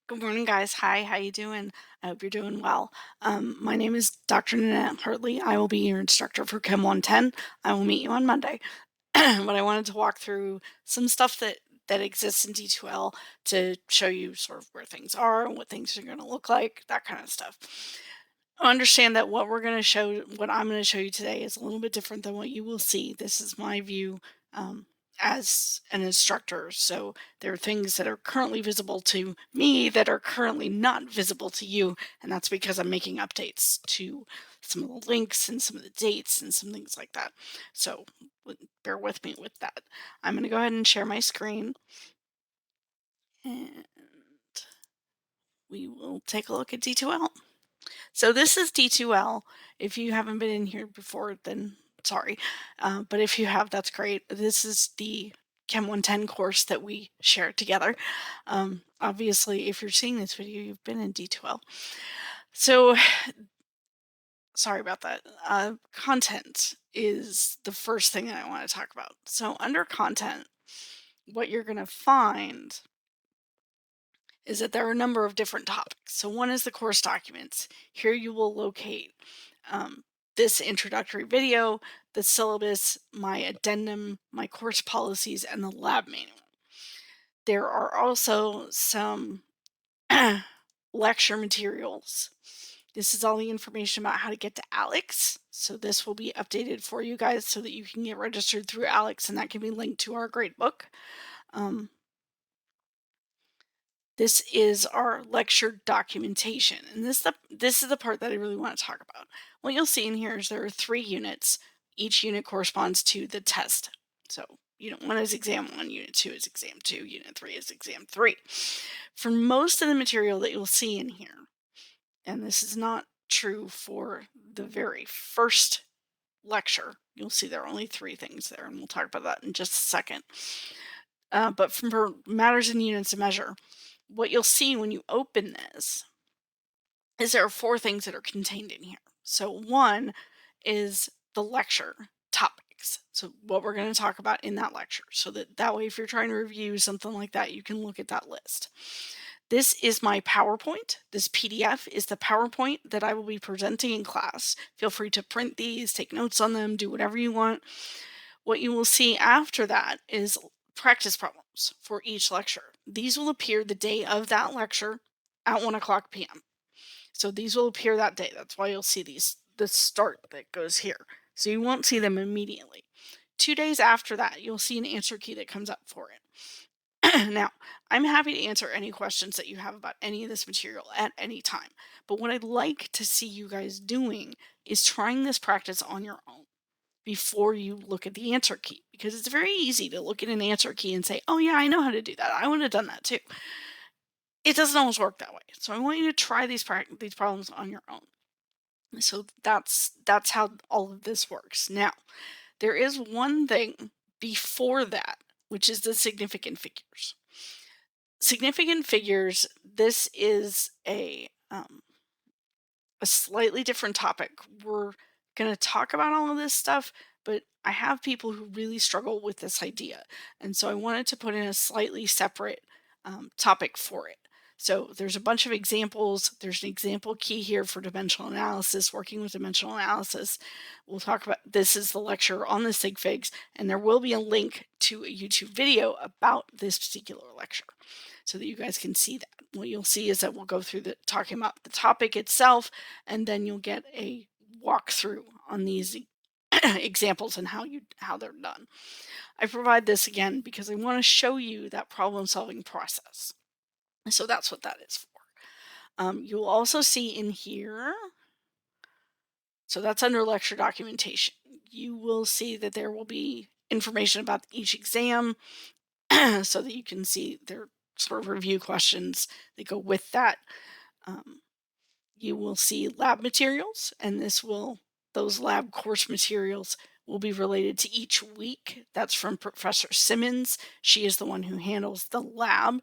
Good morning, guys. Hi, how you doing? I hope you're doing well. My name is Dr. Nanette Hartley. I will be your instructor for Chem 110. I will meet you on Monday. But I wanted to walk through some stuff that exists in D2L to show you sort of where things are and what things are going to look like, that kind of stuff. Understand that what I'm going to show you today is a little bit different than what you will see. This is my view um, as an instructor. So there are things that are currently visible to me that are currently not visible to you. And that's because I'm making updates to some of the links and some of the dates and some things like that. So bear with me with that. I'm going to go ahead and share my screen. And we will take a look at D2L. So this is D2L. If you haven't been in here before, then sorry. But if you have, that's great. This is the Chem 110 course that we share together. Obviously, if you're seeing this video, you've been in D2L. So sorry about that. Content is the first thing that I want to talk about. So under content, what you're going to find is that there are a number of different topics. So one is the course documents. Here you will locate um, this introductory video, the syllabus, my addendum, my course policies, and the lab manual. There are also some lecture materials. This is all the information about how to get to Alex. So this will be updated for you guys so that you can get registered through Alex, and that can be linked to our great book. This is our lecture documentation, and this is the part that I really want to talk about. What you'll see in here is there are 3 units. Each unit corresponds to the test. So Unit 1 is Exam 1, Unit 2 is Exam 2, Unit 3 is Exam 3. For most of the material that you'll see in here, and this is not true for the very first lecture, you'll see there are only 3 things there, and we'll talk about that in just a second. But for matters in units of measure, what you'll see when you open this is there are 4 things that are contained in here. So one is the lecture topics. So what we're going to talk about in that lecture. So that way if you're trying to review something like that, you can look at that list. This is my PowerPoint. This PDF is the PowerPoint that I will be presenting in class. Feel free to print these, take notes on them, do whatever you want. What you will see after that is practice problems for each lecture. These will appear the day of that lecture at 1:00 p.m. So these will appear that day. That's why you'll see the start that goes here. So you won't see them immediately. 2 days after that, you'll see an answer key that comes up for it. Now, I'm happy to answer any questions that you have about any of this material at any time. But what I'd like to see you guys doing is trying this practice on your own before you look at the answer key, because it's very easy to look at an answer key and say, oh yeah, I know how to do that. I would have done that too. It doesn't always work that way. So I want you to try these problems on your own. So that's how all of this works. Now, there is one thing before that, which is the significant figures. Significant figures, this is a slightly different topic. We're going to talk about all of this stuff, but I have people who really struggle with this idea. And so I wanted to put in a slightly separate topic for it. So there's a bunch of examples. There's an example key here for dimensional analysis, working with dimensional analysis. We'll talk about this is the lecture on the sig figs, and there will be a link to a YouTube video about this particular lecture so that you guys can see that. What you'll see is that we'll go through talking about the topic itself, and then you'll get a walkthrough on these examples and how they're done. I provide this again because I want to show you that problem solving process. So that's what that is for. You'll also see in here, so that's under lecture documentation. You will see that there will be information about each exam so that you can see their sort of review questions that go with that. You will see lab materials, and those lab course materials will be related to each week. That's from Professor Simmons. She is the one who handles the lab.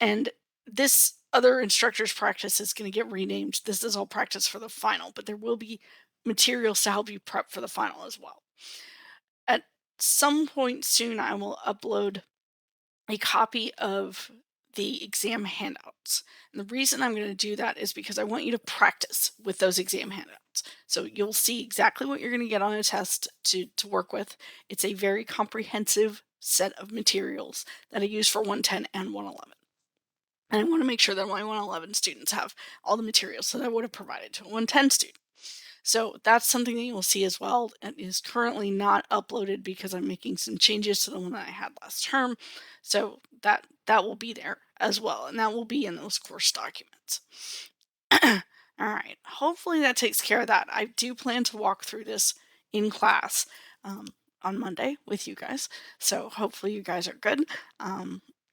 And this other instructor's practice is going to get renamed. This is all practice for the final, but there will be materials to help you prep for the final as well. At some point soon, I will upload a copy of the exam handouts. And the reason I'm going to do that is because I want you to practice with those exam handouts. So you'll see exactly what you're going to get on a test to work with. It's a very comprehensive set of materials that I use for 110 and 111. And I want to make sure that my 111 students have all the materials that I would have provided to a 110 student. So that's something that you'll see as well. It is currently not uploaded because I'm making some changes to the one that I had last term. So that will be there as well, and that will be in those course documents. All right. Hopefully that takes care of that. I do plan to walk through this in class um, on Monday with you guys. So hopefully you guys are good.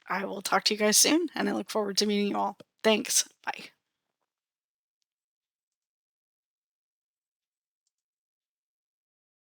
I will talk to you guys soon, and I look forward to meeting you all. Thanks. Bye.